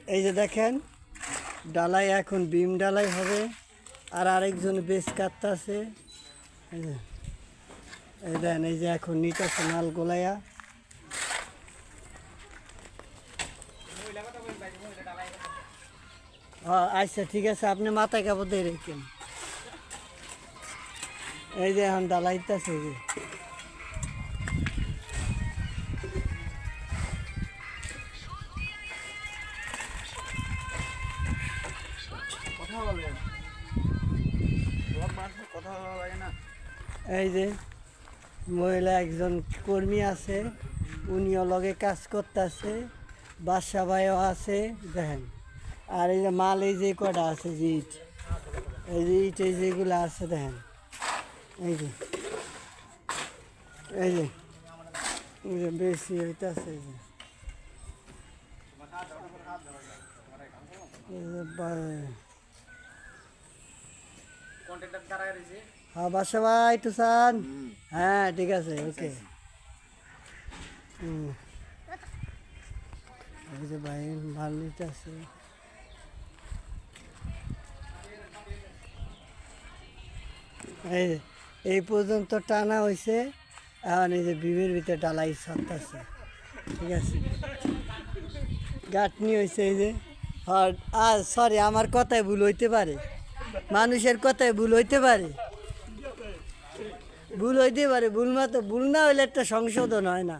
এই যে দেখেন ডালাই এখন বিম ডালাই হবে আর আরেকজন বেশ কাটতেছে এই দেন এই যে এখন নিতেছে মাল গোলাইয়া আচ্ছা ঠিক আছে আপনি মাথায় কাপড় দিয়ে রেখেন এই যে এখন ডালাইতেছে যে এই যে মহিলা একজন কর্মী আছে উনিও লগে কাজ করতেছে বাসা ভাইও আছে দেখেন আর এই যে মাল এই যে কটা আছে যে ইট এই যে ইট এই যেগুলো আছে দেখেন এই যে এই যে এই যে বেশি হইতেছে এই যে হ্যাঁ বাসা ভাই তুষান হ্যাঁ ঠিক আছে ওকে এই যে ভাই মাল নিতে আছে এই পর্যন্ত টানা হয়েছে এখন এই যে বিমের ভিতরে ডালাই সত্তাছে ঠিক আছে গাঁটনি হয়েছে এই যে আর সরি আমার কথায় ভুল হইতে পারে মানুষের কথায় ভুল হইতে পারে ভুল না হইলে একটা সংশোধন হয় না